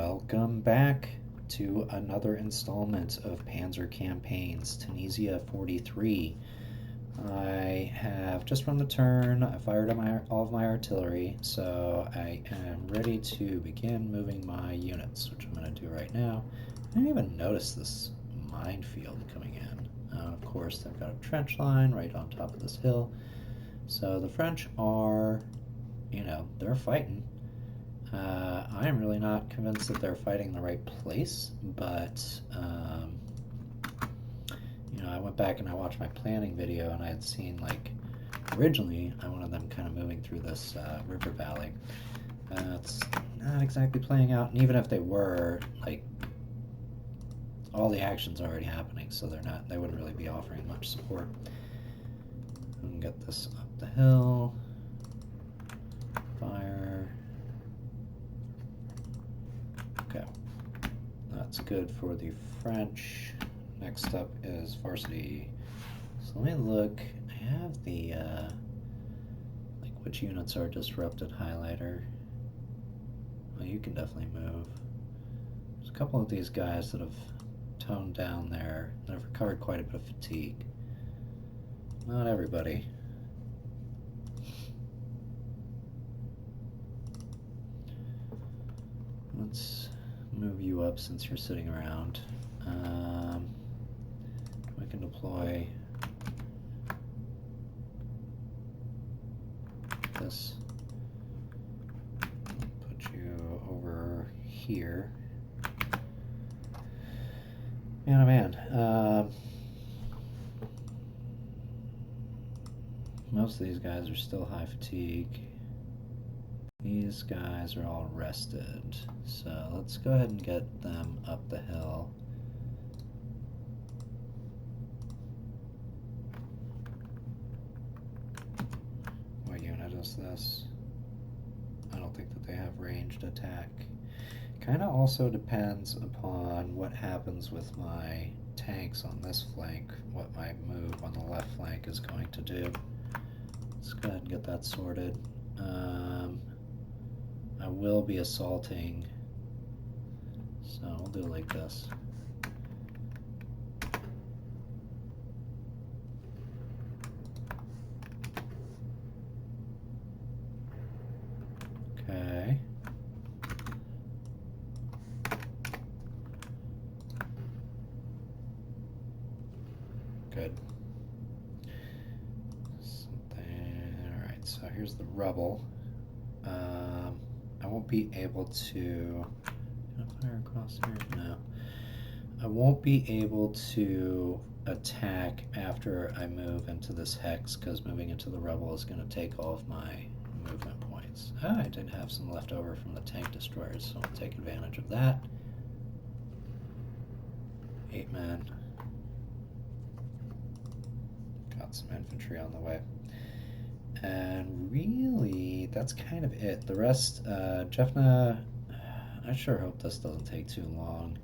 Welcome back to another installment of Panzer Campaigns, Tunisia 43. I have just run the turn, I fired all of my artillery, so I am ready to begin moving my units, which I'm going to do right now. I didn't even notice this minefield coming in. Of course, they've got a trench line right on top of this hill, so the French are, they're fighting. I am really not convinced that they're fighting in the right place, but, I went back and I watched my planning video and I had seen, originally I wanted them kind of moving through this river valley. It's not exactly playing out, and even if they were, all the action's already happening, so they wouldn't really be offering much support. We can get this up the hill. Fire. Okay, that's good for the French. Next up is varsity. So let me look. I have the which units are disrupted highlighter. Well, you can definitely move. There's a couple of these guys that have toned down there that have recovered quite a bit of fatigue. Not everybody. Let's move you up since you're sitting around. We can deploy this. Put you over here. Man, oh man. Most of these guys are still high fatigue. These guys are all rested, so let's go ahead and get them up the hill. What unit is this? I don't think that they have ranged attack. Kind of also depends upon what happens with my tanks on this flank, what my move on the left flank is going to do. Let's go ahead and get that sorted. I will be assaulting, so we'll do it like this. Okay. Good. Alright, so here's the rubble. I won't be able to... Can I fire across here? No. I won't be able to attack after I move into this hex, because moving into the rubble is going to take all of my movement points. I did have some left over from the tank destroyers, so I'll take advantage of that. 8 men. Got some infantry on the way. And really, that's kind of it. The rest, Jeffna, I sure hope this doesn't take too long.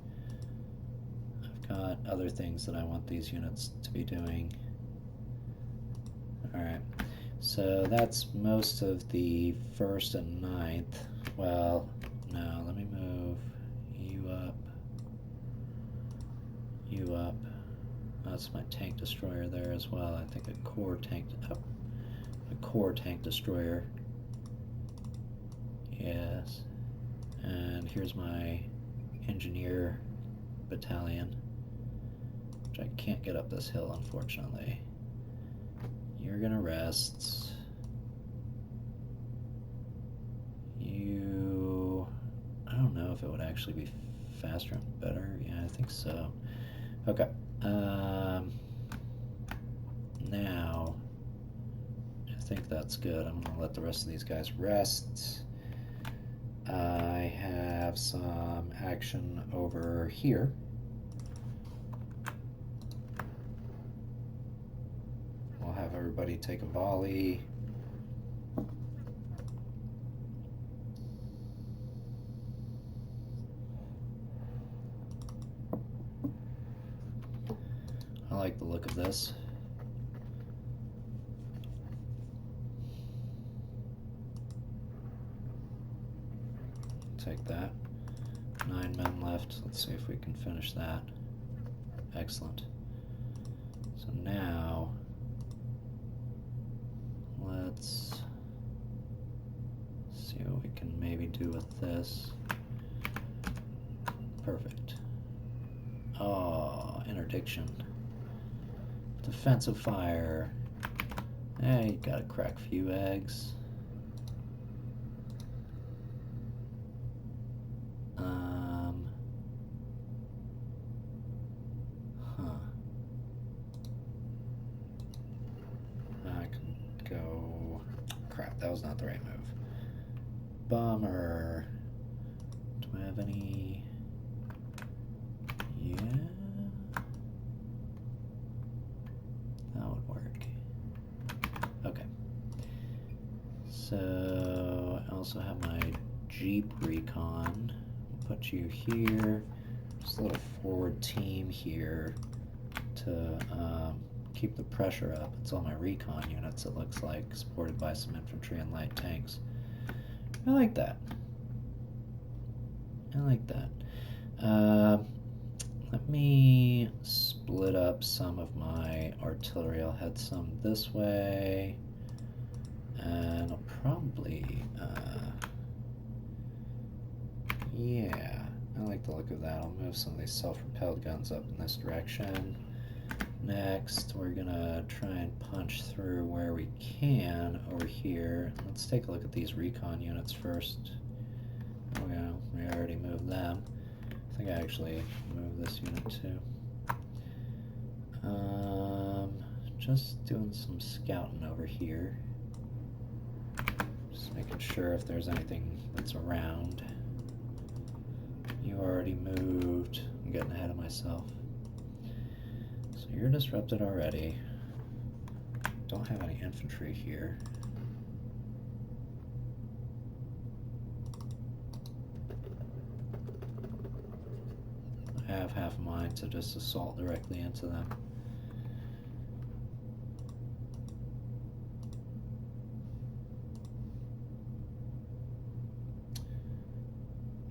I've got other things that I want these units to be doing. Alright, so that's most of the 1st and 9th. Well, no, let me move you up. You up. That's my tank destroyer there as well. I think a core tank destroyer. Yes. And here's my engineer battalion, which I can't get up this hill, unfortunately. You're gonna rest. I don't know if it would actually be faster and better. Yeah, I think so. Okay. Now, I think that's good. I'm going to let the rest of these guys rest. I have some action over here. We'll have everybody take a volley. I like the look of this. Take that. 9 men left. Let's see if we can finish that. Excellent. So now, let's see what we can maybe do with this. Perfect. Oh, interdiction. Defensive fire. Hey, you gotta crack a few eggs. I could go... Crap, that was not the right move. Bummer. Do I have any... Yeah... That would work. Okay. So, I also have my Jeep recon. Put you here. Just a little forward team here to keep the pressure up. It's all my recon units, it looks like, supported by some infantry and light tanks. I like that. I like that. Let me split up some of my artillery. I'll head some this way, and I'll probably, yeah, I like the look of that. I'll move some of these self-propelled guns up in this direction. Next, we're gonna try and punch through where we can over here. Let's take a look at these recon units first. Oh yeah, we already moved them. I think I actually moved this unit too. Just doing some scouting over here. Just making sure if there's anything that's around. You already moved. I'm getting ahead of myself. So you're disrupted already. Don't have any infantry here. I have half of mine to just assault directly into them.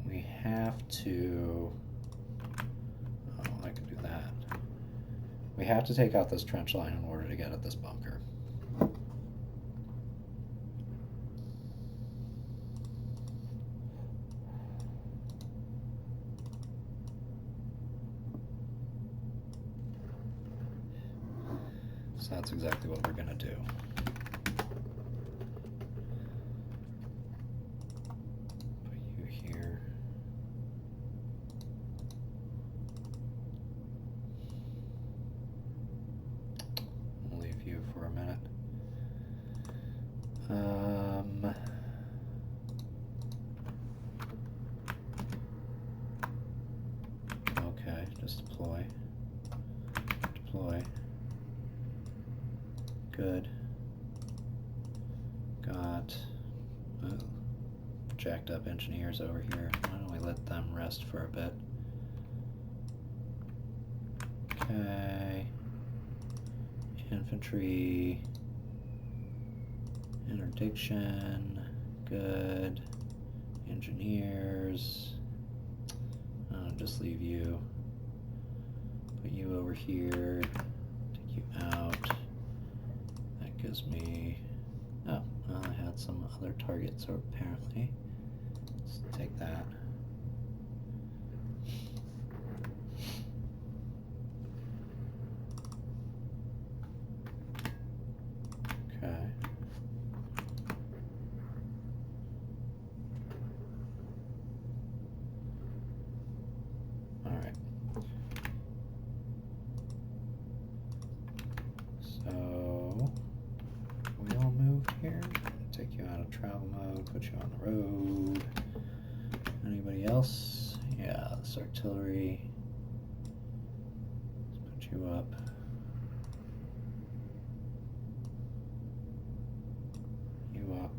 We have to... Oh, I can do that. We have to take out this trench line in order to get at this bunker. So that's exactly what we're going to do. Put you here. I'll leave you for a minute. Okay, just deploy. Deploy. Good. Got jacked up engineers over here. Why don't we let them rest for a bit? Okay. Infantry. Interdiction. Good. Engineers. I'll just leave you. Put you over here. Take you out. Gives me... Oh, well, I had some other targets, so apparently. Let's take that. Okay. All right. So... we all move here. Take you out of travel mode, put you on the road. Anybody else? Yeah, this artillery. Let's put you up. You up.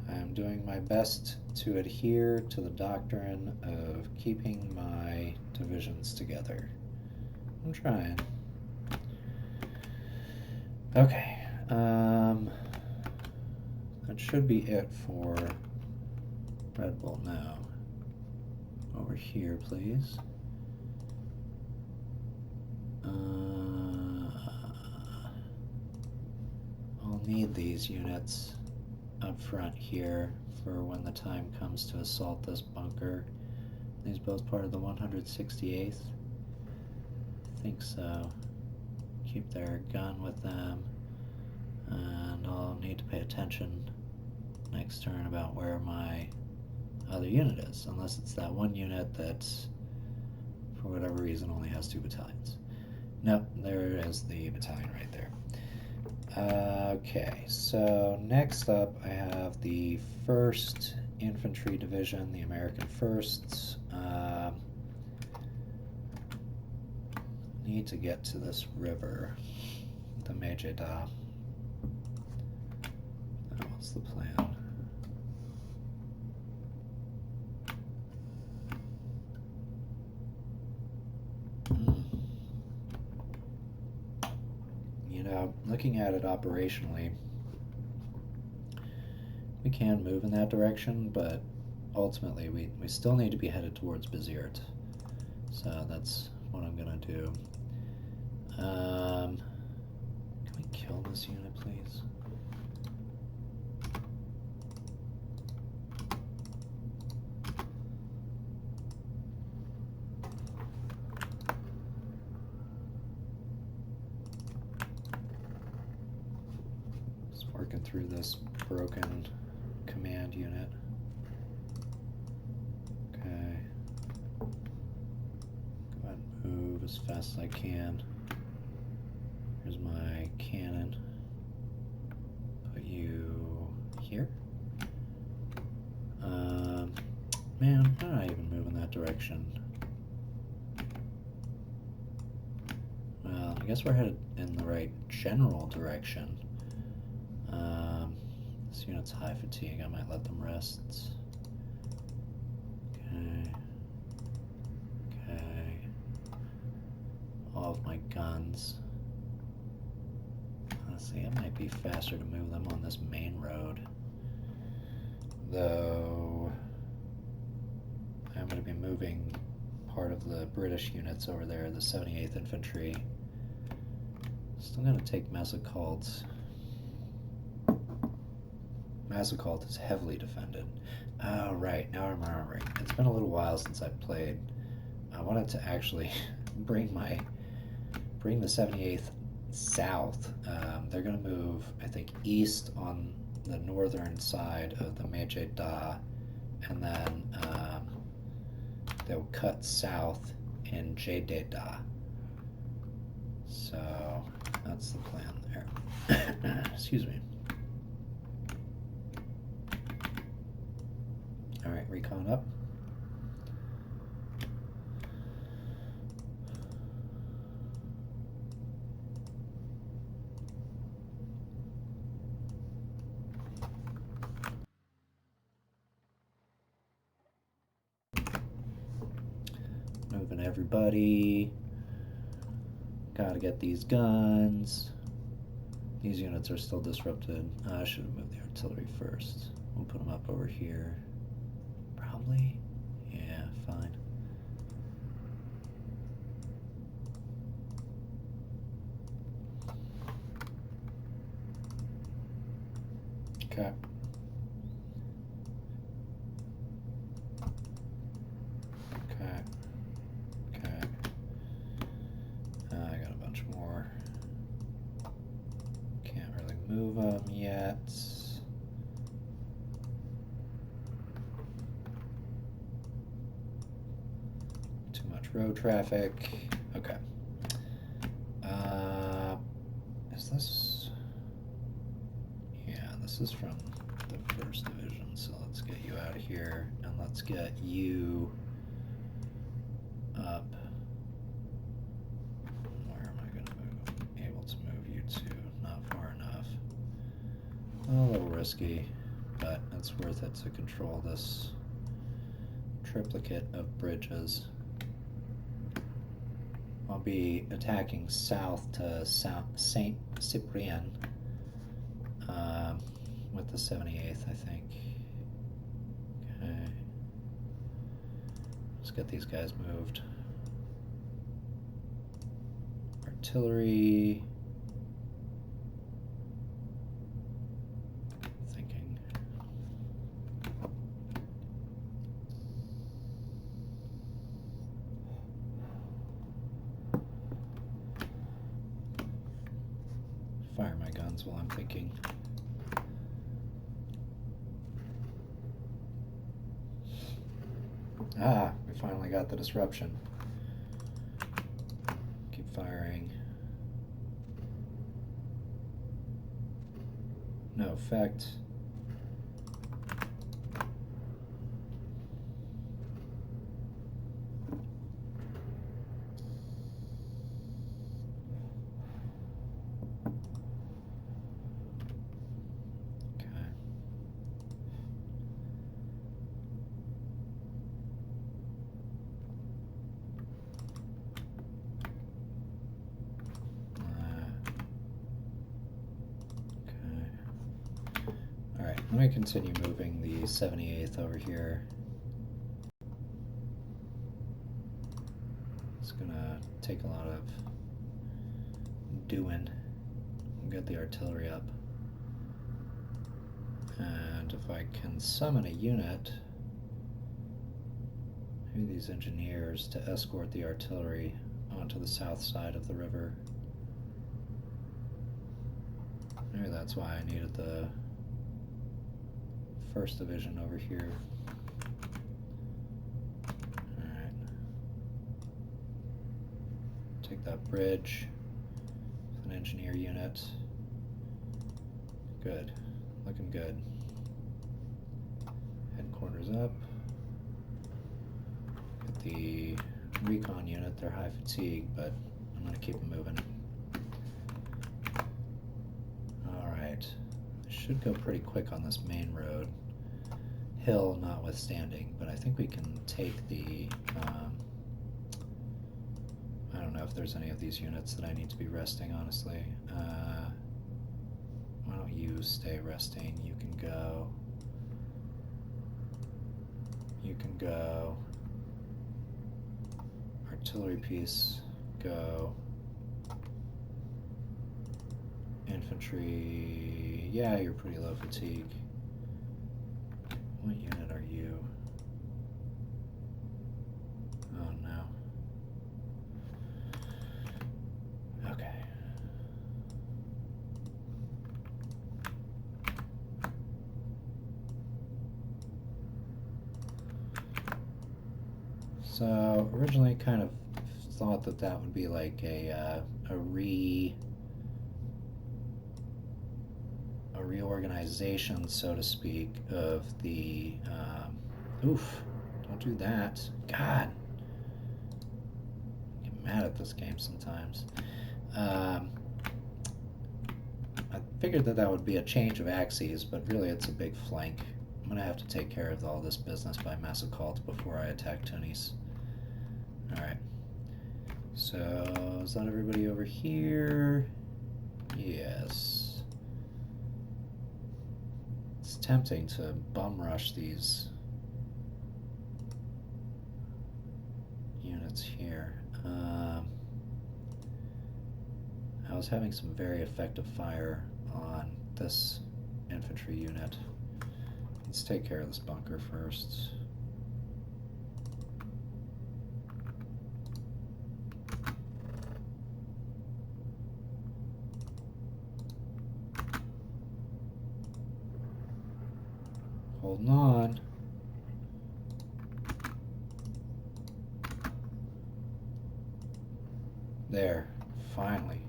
I'm doing my best to adhere to the doctrine of keeping my divisions together. I'm trying. Okay, that should be it for Red Bull, no. Over here, please. I'll need these units up front here for when the time comes to assault this bunker. These both part of the 168th? I think so. Keep their gun with them. And I'll need to pay attention next turn about where my other unit is, unless it's that one unit that, for whatever reason, only has 2 battalions. Nope, there is the battalion right there. Okay, so next up I have the 1st Infantry Division, the American 1st. Need to get to this river, the Mejeda. What's the plan? You know, looking at it operationally, we can move in that direction, but ultimately we still need to be headed towards Beziert. So that's what I'm gonna do. Can we kill this unit, please? Just working through this broken command unit. Okay. Go ahead and move as fast as I can. Here's my cannon. Put you here. Man, why don't I even move in that direction? Well, I guess we're headed in the right general direction. This unit's high fatigue. I might let them rest. Okay. Okay. All of my guns. Honestly, it might be faster to move them on this main road. Though I'm going to be moving part of the British units over there, the 78th Infantry. Still going to take Mazakalt. Mazakalt is heavily defended. Oh, right, now I'm remembering. It's been a little while since I've played. I wanted to actually bring the 78th south. They're going to move, I think, east on the northern side of the Mejeda, and then they'll cut south in Jeddah. So that's the plan there. Excuse me. All right, recon up. Moving everybody. Gotta get these guns. These units are still disrupted. I should have moved the artillery first. We'll put them up over here. Probably. Yeah, fine. Okay. Okay. Okay. I got a bunch more. Can't really move them yet. Too much road traffic. Okay. Is this? Yeah, this is from the 1st Division, so let's get you out of here, and let's get you up. Where am I going to move? Able to move you to? Not far enough. A little risky, but it's worth it to control this triplicate of bridges. I'll be attacking south to Saint Cyprien with the 78th, I think. Okay. get these guys moved. Artillery. Thinking. Fire my guns while I'm thinking. Ah, we finally got the disruption. Keep firing. No effect. Let me continue moving the 78th over here. It's gonna take a lot of doing. We'll get the artillery up. And if I can summon a unit, maybe these engineers, to escort the artillery onto the south side of the river. Maybe that's why I needed the 1st Division over here. Alright. Take that bridge with an engineer unit. Good. Looking good. Headquarters up. Get the recon unit. They're high fatigue, but I'm going to keep them moving. Alright. Should go pretty quick on this main road. Hill notwithstanding, but I think we can take the, I don't know if there's any of these units that I need to be resting, honestly. Why don't you stay resting? You can go. You can go. Artillery piece, go. Infantry, yeah, you're pretty low fatigue. What unit are you? Oh no. Okay. So originally kind of thought that that would be like a reorganization, so to speak, of the, oof, don't do that. God, I get mad at this game sometimes. I figured that that would be a change of axes, but really it's a big flank. I'm going to have to take care of all this business by Massacalt before I attack Tunis. Alright, so is that everybody over here? Yes. It's tempting to bum rush these units here. I was having some very effective fire on this infantry unit. Let's take care of this bunker first. Holding on. There, finally.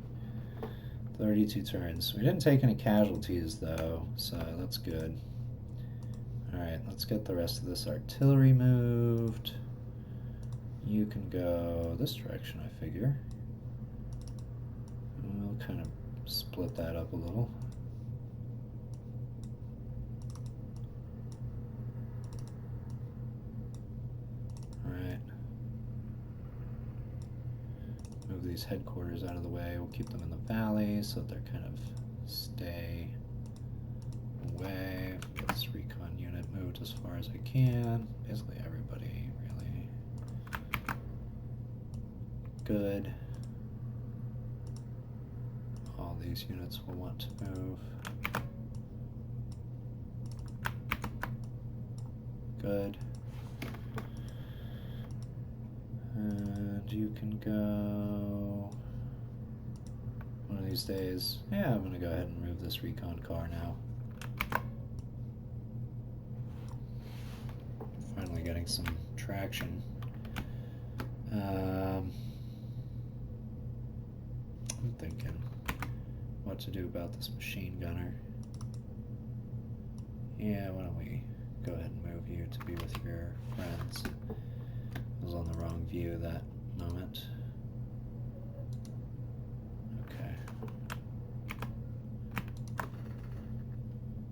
32 turns. We didn't take any casualties though, so that's good. Alright, let's get the rest of this artillery moved. You can go this direction, I figure. We'll kind of split that up a little. Alright. Move these headquarters out of the way. We'll keep them in the valley so that they're kind of stay away. Get this recon unit moved as far as I can. Basically everybody, really. good. All these units will want to move. Good. And you can go one of these days. Yeah, I'm gonna go ahead and move this recon car now. Finally getting some traction. I'm thinking what to do about this machine gunner. Yeah, why don't we go ahead and move you to be with your friends. I was on the wrong view that moment. Okay.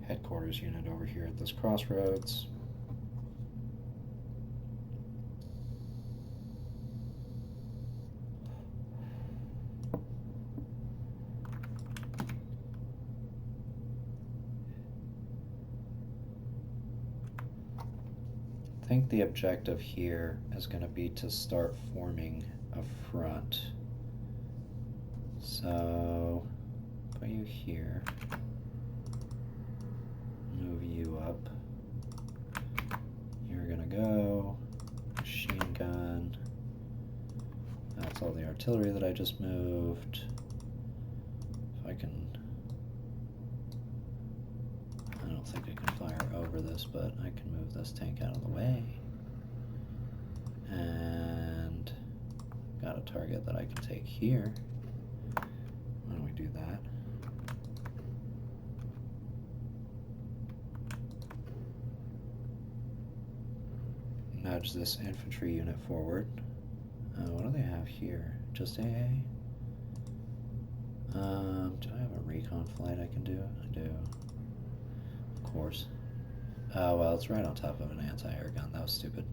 Headquarters unit over here at this crossroads. I think the objective here is going to be to start forming a front. So, put you here. Move you up. You're going to go. Machine gun. That's all the artillery that I just moved. If I can... I don't think I can fire over this, but I can move this tank out of the way. And got a target that I can take here. Why don't we do that? Nudge this infantry unit forward. What do they have here? Just AA? Do I have a recon flight I can do? I do. Of course. Well, it's right on top of an anti-air gun. That was stupid.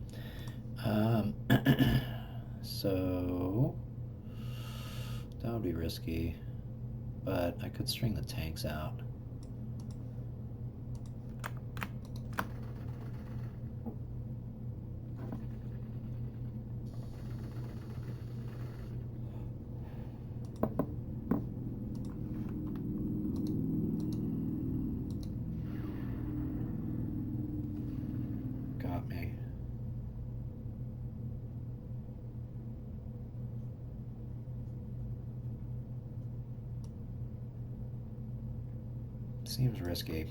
So that would be risky, but I could string the tanks out. Got me. Seems risky,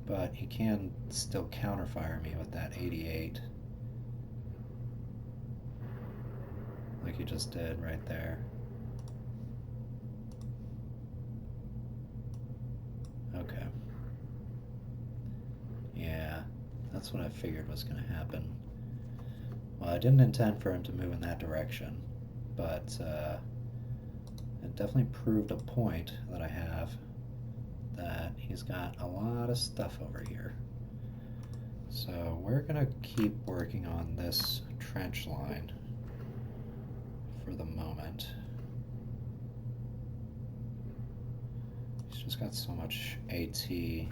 but he can still counterfire me with that 88, like he just did right there. Okay. Yeah, that's what I figured was going to happen. Well, I didn't intend for him to move in that direction, but it definitely proved a point that I have, that he's got a lot of stuff over here. So we're going to keep working on this trench line for the moment. He's just got so much AT. I'm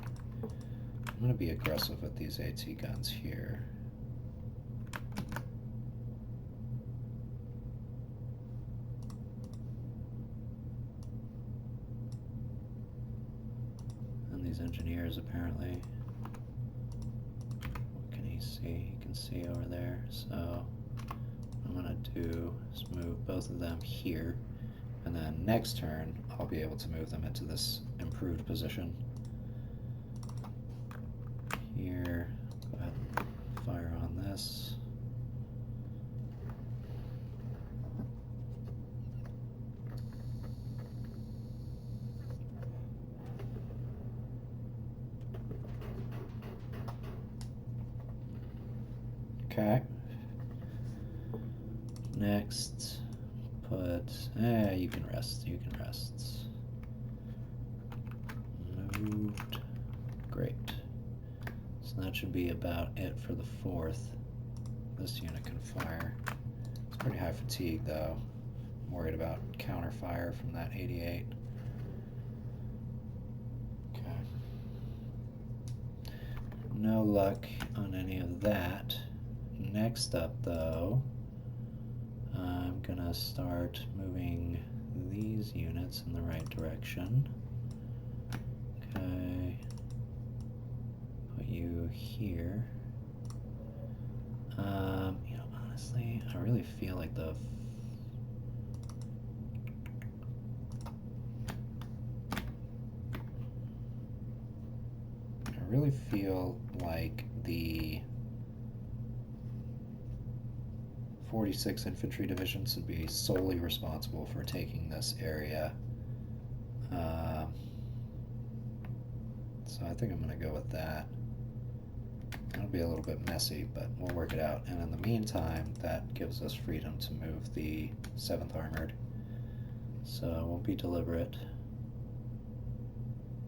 going to be aggressive with these AT guns here. And these engineers apparently, what can he see? He can see over there. So what I'm going to do is move both of them here, and then next turn I'll be able to move them into this improved position. Here, go ahead and fire on this. Okay. Next, put, you can rest, you can rest. Moved. Great. So that should be about it for the 4th. This unit can fire. It's pretty high fatigue though. I'm worried about counter fire from that 88. Okay. No luck on any of that. Next up though, I'm gonna start moving these units in the right direction. Okay, put you here. You know, honestly, I really feel like the 46 Infantry Division should be solely responsible for taking this area. So I think I'm going to go with that. It'll be a little bit messy, but we'll work it out. And in the meantime, that gives us freedom to move the 7th Armored. So it won't be deliberate.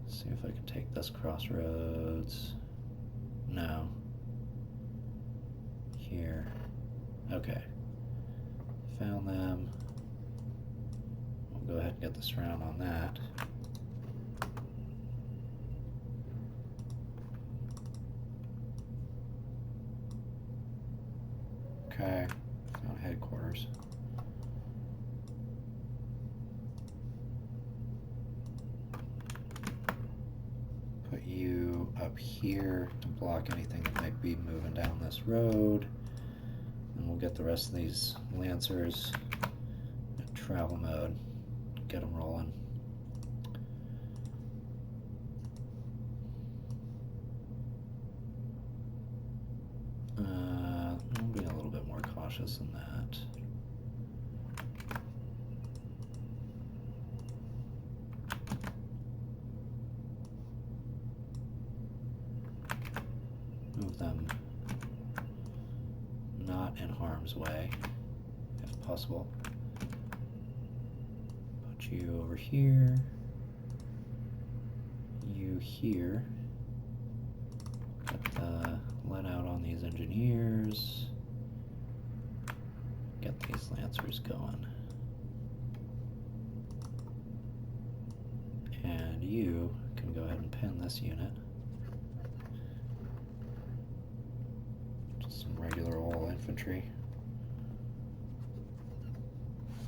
See if I can take this crossroads. No. Here. Okay. Found them. We'll go ahead and get this round on that. Okay. Found headquarters. Put you up here to block anything that might be moving down this road. And we'll get the rest of these Lancers in travel mode. Get them rolling. We'll be a little bit more cautious than that. Move them not in harm's way, if possible. Put you over here. You here. Get the let out on these engineers. Get these Lancers going. And you can go ahead and pin this unit. Just some regular old infantry.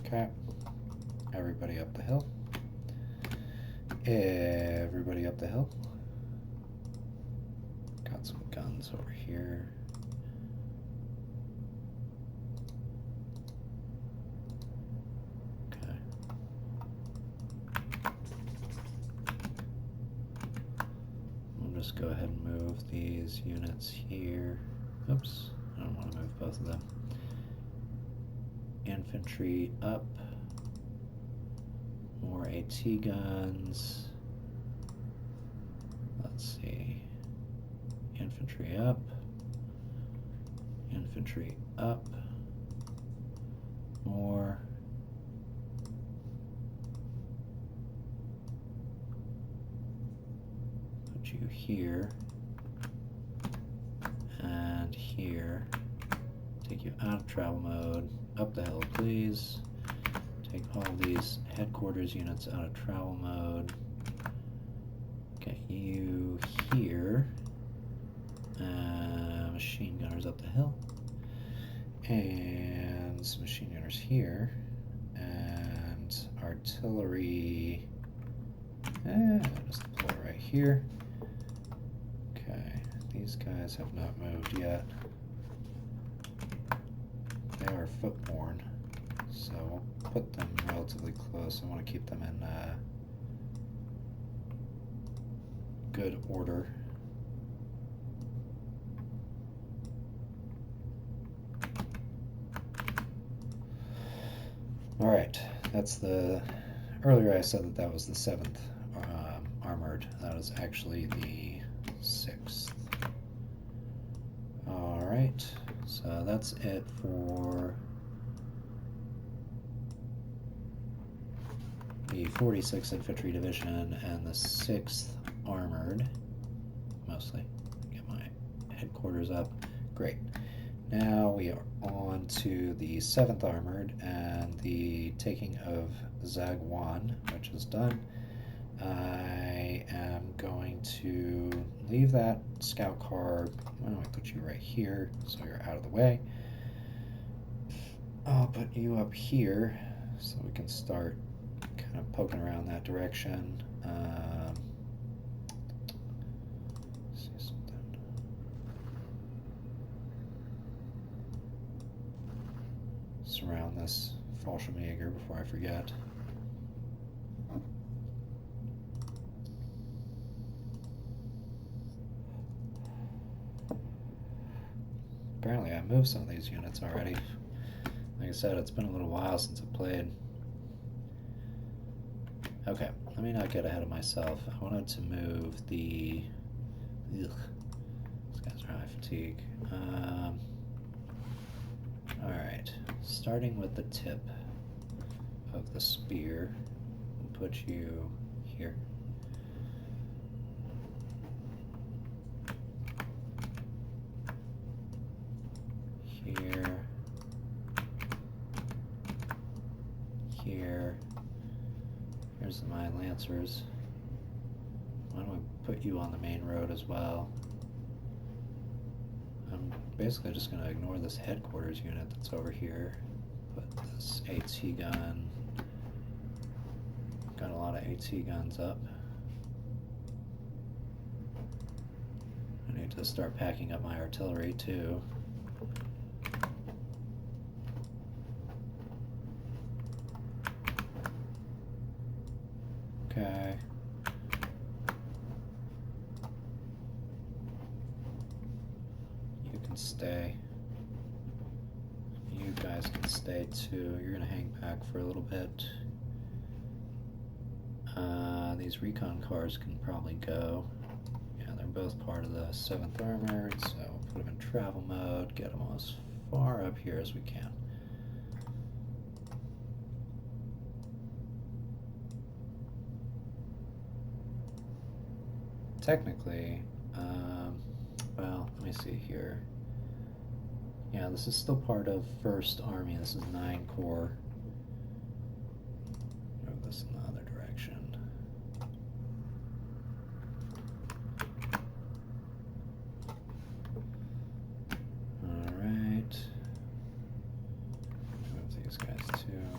Okay. Everybody up the hill. Everybody up the hill. Got some guns over here. Okay. We'll just go ahead and move these units here. Oops, I don't want to move both of them. Infantry up. More AT guns. Let's see. Infantry up. Infantry up. More. Put you here. And here. Take you out of travel mode. Up the hill, please. Take all these headquarters units out of travel mode. Get you here. Machine gunners up the hill. And some machine gunners here. And artillery. Just deploy right here. Okay, these guys have not moved yet. They are footborne, so we'll put them relatively close. I want to keep them in good order. All right, that's the, earlier I said that that was the 7th armored. That is actually the 6th. All right, so that's it for the 46th Infantry Division and the 6th Armored, mostly. Get my headquarters up. Great. Now we are on to the 7th Armored and the taking of Zagwan, which is done. I am going to leave that scout car. Why don't I put you right here so you're out of the way? I'll put you up here so we can start kind of poking around that direction. See something. Surround this Fallschirmjäger before I forget. Apparently I moved some of these units already. Like I said, it's been a little while since I played. Okay, let me not get ahead of myself. I wanted to move the... Ugh, these guys are high fatigue. Alright, starting with the tip of the spear, we'll put you here. Here. Here. Here's my lancers. Why don't we put you on the main road as well? I'm basically just going to ignore this headquarters unit that's over here. Put this AT gun. Got a lot of AT guns up. I need to start packing up my artillery too. Okay. You can stay. You guys can stay too. You're gonna hang back for a little bit. These recon cars can probably go. Yeah, they're both part of the 7th Armored, so we'll put them in travel mode, get them as far up here as we can. Technically, well, let me see here. Yeah, this is still part of 1st Army. This is 9 Corps. Move this in the other direction. Alright. Move these guys too.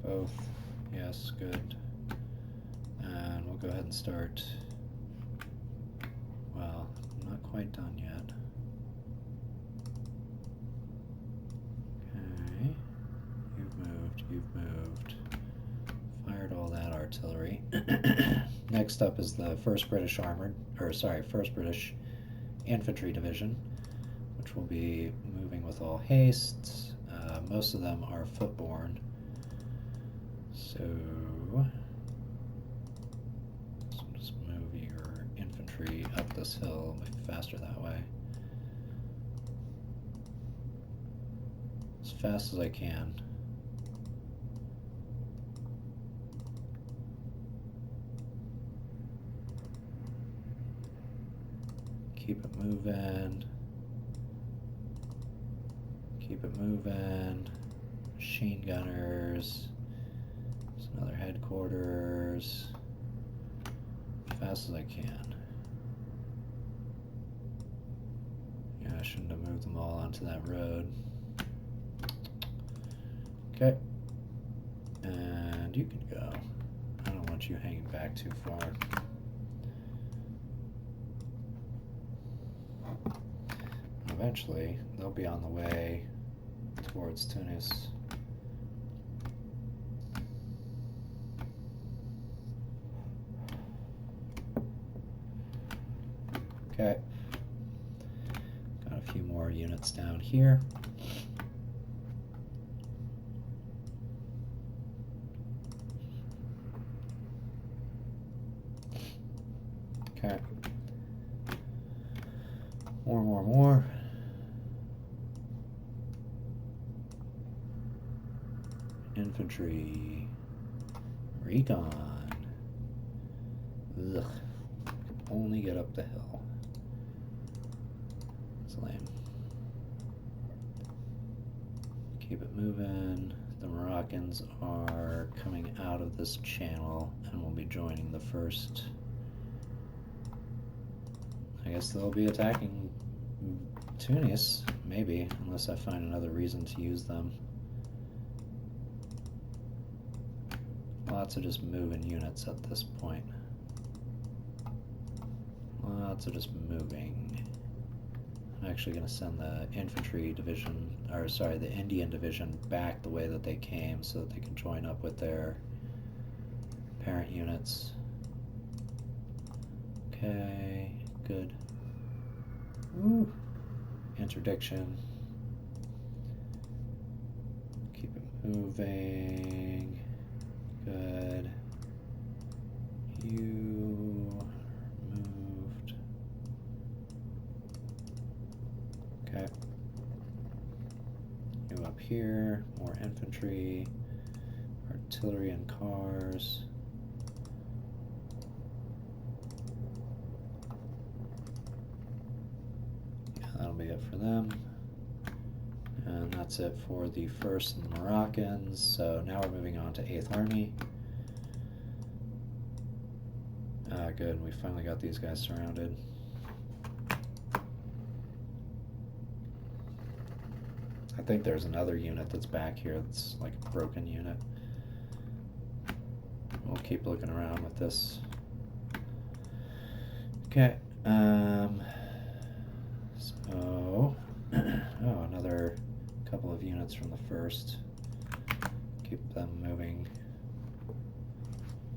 Both. Yes, good. And we'll go ahead and start. Well, I'm not quite done yet. Okay. You've moved. Fired all that artillery. Next up is the 1st British Armored, or sorry, 1st British Infantry Division, which will be moving with all haste. Most of them are footborne. So just move your infantry up this hill. It'll be faster that way. As fast as I can. Keep it moving. Keep it moving. Machine gunners. Another headquarters. As fast as I can. Yeah, I shouldn't have moved them all onto that road. Okay. And you can go. I don't want you hanging back too far. Eventually, they'll be on the way towards Tunis. Okay, got a few more units down here. Okay, more. Infantry, recon. Ugh, only get up the hill. Lame. Keep it moving. The Moroccans are coming out of this channel and will be joining the 1st I guess they'll be attacking Tunis, maybe, unless I find another reason to use them. Lots of just moving units at this point. Lots of just moving. I'm actually going to send the infantry division, or sorry, the Indian division back the way that they came so that they can join up with their parent units. Okay, good. Ooh. Interdiction. Keep it moving. Good. You moved. Okay. You up here. More infantry. Artillery and cars. That'll be it for them. And that's it for the 1st and the Moroccans. So now we're moving on to 8th Army. Good, we finally got these guys surrounded. I think there's another unit that's back here that's like a broken unit. We'll keep looking around with this. Okay. So, oh, another couple of units from the 1st. Keep them moving.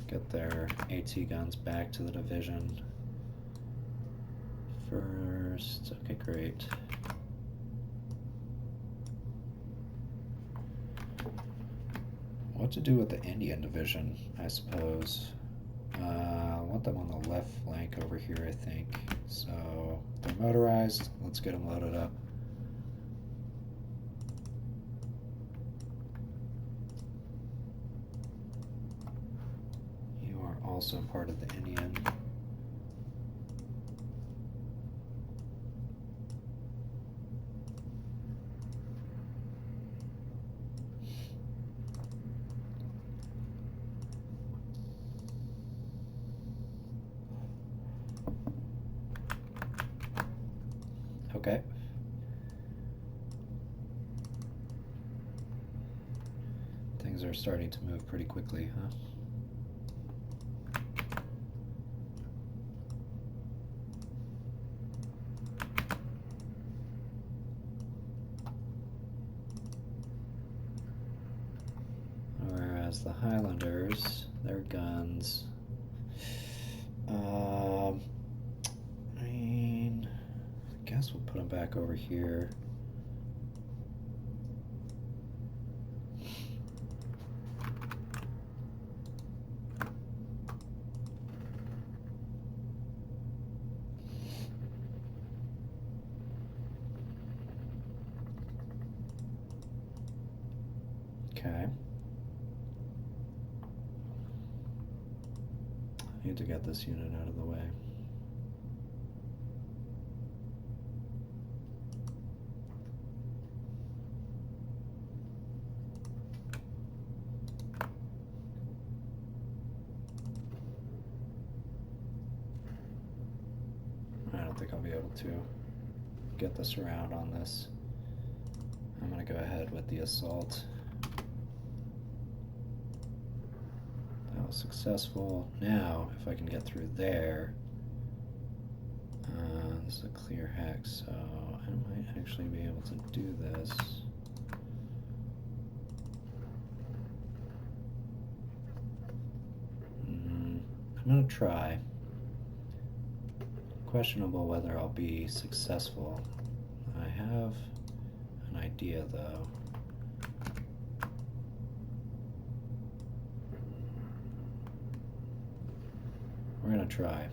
Get their AT guns back to the division. 1st. Okay, great. What to do with the Indian division, I suppose. I want them on the left flank over here, I think. So, they're motorized. Let's get them loaded up. You are also part of the Indian. Okay. Things are starting to move pretty quickly, huh? Whereas the Highlanders, their guns, I guess we'll put them back over here. Okay. I need to get this unit out of the way. I don't think I'll be able to get this around on this. I'm going to go ahead with the assault. That was successful. Now, if I can get through there, this is a clear hex, so I might actually be able to do this. I'm going to try. Questionable whether I'll be successful. I have an idea, though. We're going to try.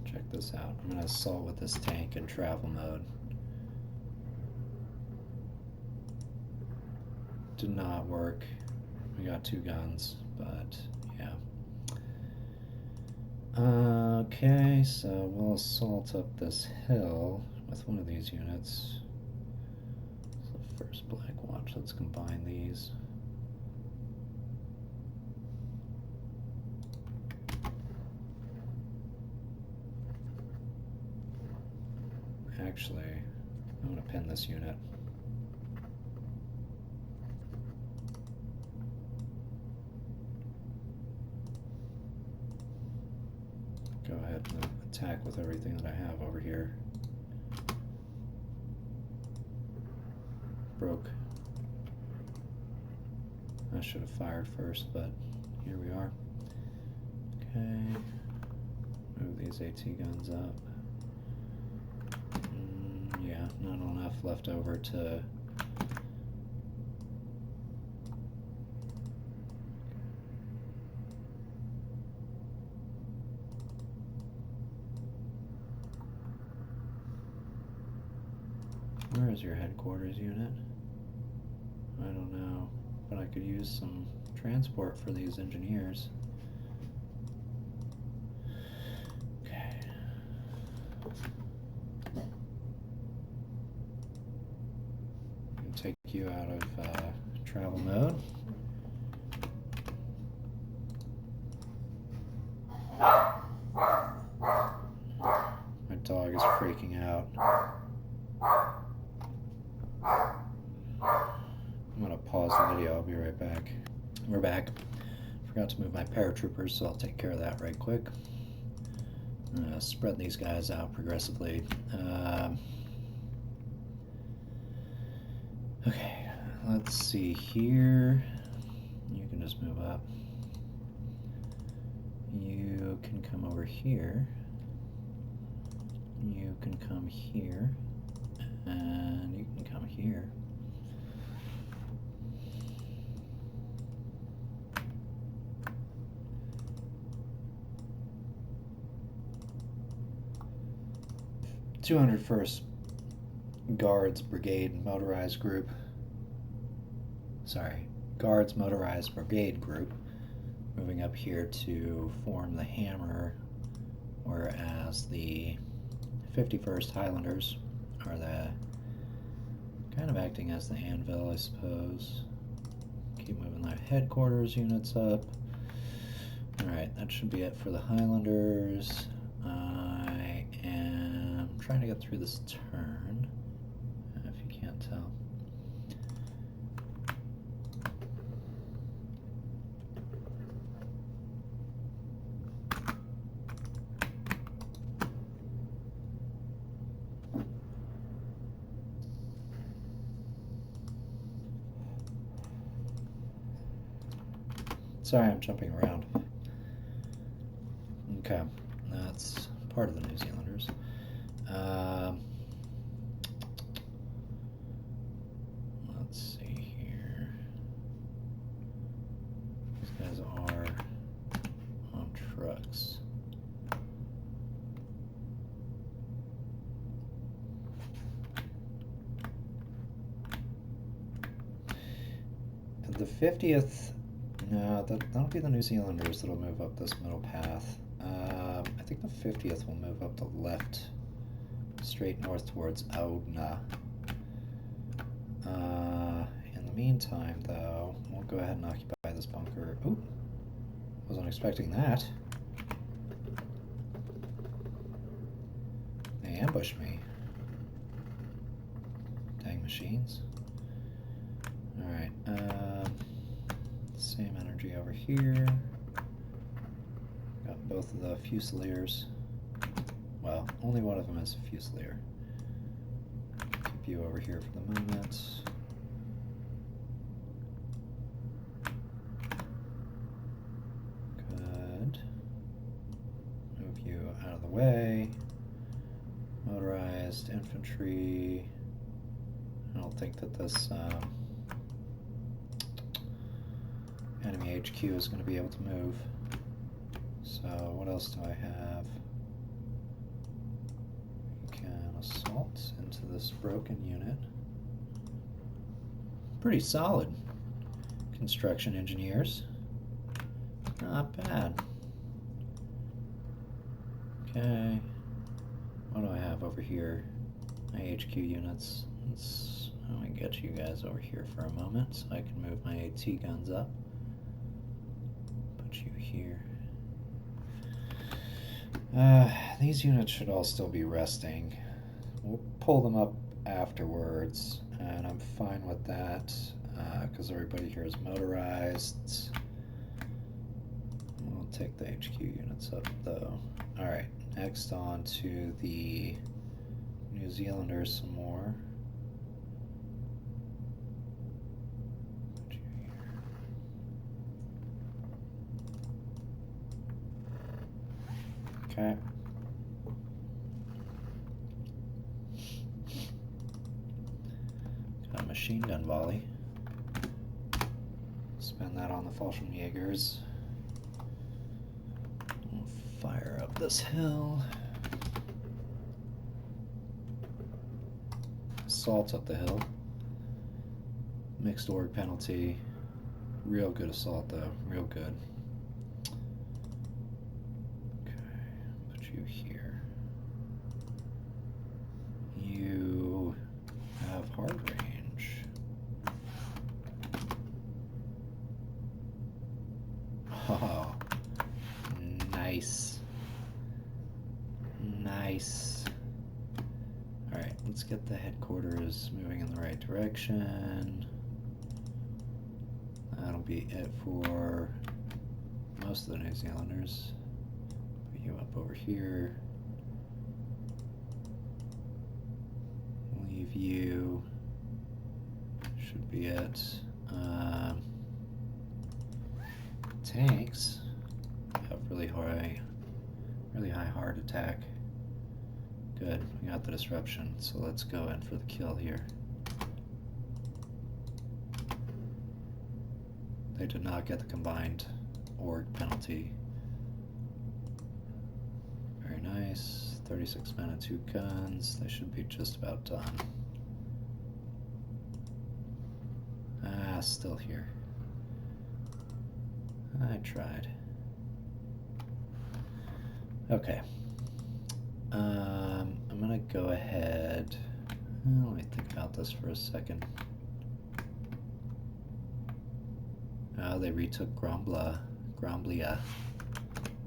Check this out. I'm going to assault with this tank in travel mode. Did not work. We got 2 guns, but yeah. Okay, so we'll assault up this hill with one of these units. So first Black Watch, let's combine these. Actually, I'm going to pin this unit. Go ahead and attack with everything that I have over here. Broke. I should have fired first, but here we are. Okay. Move these AT guns up. Yeah, not enough left over to... Where is your headquarters unit? I don't know, but I could use some transport for these engineers. Okay. Take you out of travel mode. My dog is freaking out. I'm going to pause the video. I'll be right back. We're back. Forgot to move my paratroopers, so I'll take care of that right quick. Spread these guys out progressively. Okay, let's see here. You can just move up. You can come over here. You can come here. And you can come here. (201st Guards Brigade Motorized Group). Sorry, Guards Motorized Brigade Group. Moving up here to form the Hammer, whereas the 51st Highlanders are the kind of acting as the Anvil, I suppose. Keep moving the headquarters units up. Alright, that should be it for the Highlanders. I am trying to get through this turn, if you can't tell. Sorry, I'm jumping around. Okay, that's part of the New Zealanders. Let's see here. These guys are on trucks. The 50th... No, that'll be the New Zealanders that'll move up this middle path. I think the 50th will move up the left, straight north towards Audna. In the meantime, though, we'll go ahead and occupy this bunker. Ooh, wasn't expecting that. They ambushed me. Dang machines. Alright, same energy over here. Got both of the Fusiliers. Well, only one of them is a Fusilier. Keep you over here for the moment. Good. Move you out of the way. Motorized infantry. I don't think that this enemy HQ is going to be able to move. So what else do I have? You can assault into this broken unit. Pretty solid. Construction engineers. Not bad. Okay. What do I have over here? My HQ units. Let me get you guys over here for a moment so I can move my AT guns up. Put you here. These units should all still be resting, We'll pull them up afterwards, and I'm fine with that because everybody here is motorized. We'll take the HQ units up though. Alright, next on to the New Zealanders some more. Okay. Got a machine gun volley. Spend that on the Fallschirmjägers. We'll fire up this hill. Assault up the hill. Mixed org penalty. Real good assault though, real good. You here. You have hard range. Oh, nice. Nice. Alright, let's get the headquarters moving in the right direction. That'll be it for most of the New Zealanders. You up over here. Leave you. Should be it. Tanks have really high heart attack. Good, we got the disruption, so let's go in for the kill here. They did not get the combined org penalty. Very nice. 36 men and 2 guns. They should be just about done. Ah, still here. I tried. Okay. I'm gonna go ahead. Let me think about this for a second. Oh, they retook Gromblia.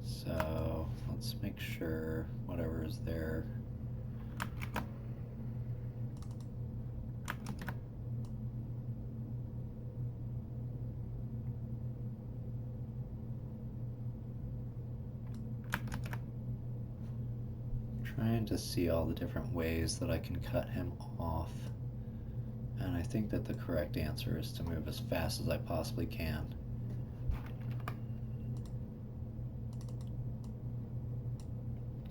So let's make sure whatever is there. Trying to see all the different ways that I can cut him off. And I think that the correct answer is to move as fast as I possibly can.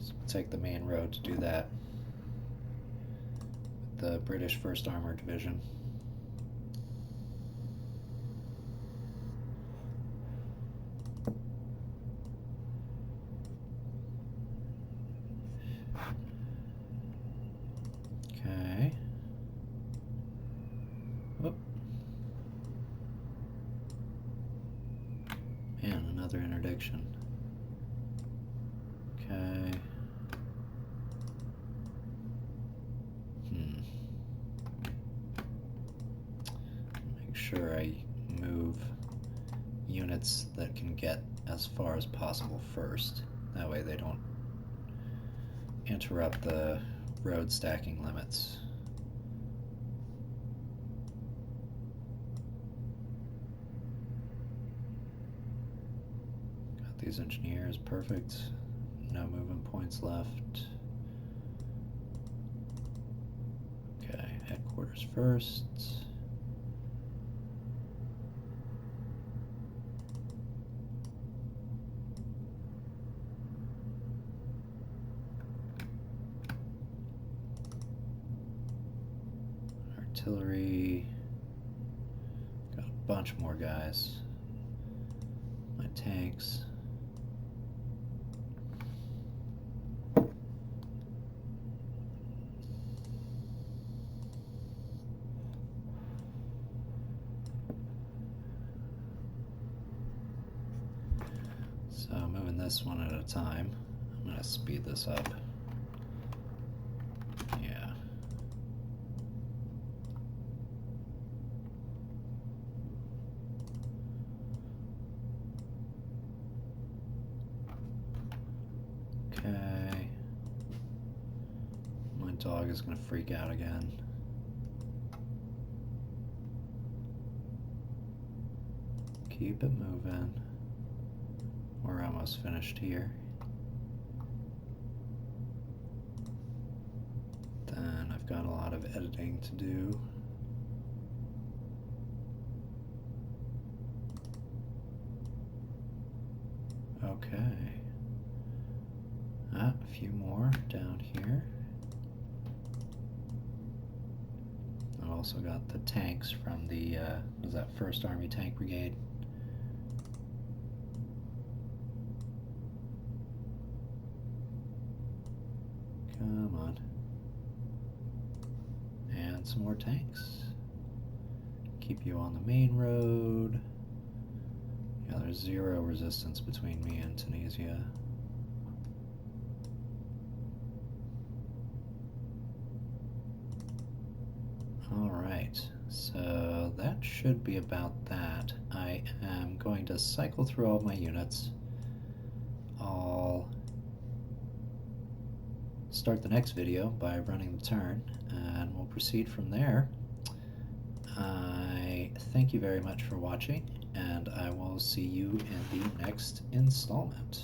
So we'll take the main road to do that. The British 1st Armored Division. Okay. Whoop. And another interdiction. Okay. Make sure I move units that can get as far as possible first. That way they don't interrupt the road stacking limits. Got these engineers, perfect. No movement points left. Okay, headquarters first. Artillery. Got a bunch more guys. My tanks. So moving this one at a time. I'm going to speed this up. Yeah. Okay. My dog is going to freak out again. Keep it moving. We're almost finished here. Then I've got a lot of editing to do. Okay. A few more down here. I've also got the tanks from the, was that 1st Army Tank Brigade? Come on. And some more tanks. Keep you on the main road. Yeah, there's 0 resistance between me and Tunisia. Alright, so that should be about that. I am going to cycle through all of my units. I'll start the next video by running the turn, and we'll proceed from there. I thank you very much for watching, and I will see you in the next installment.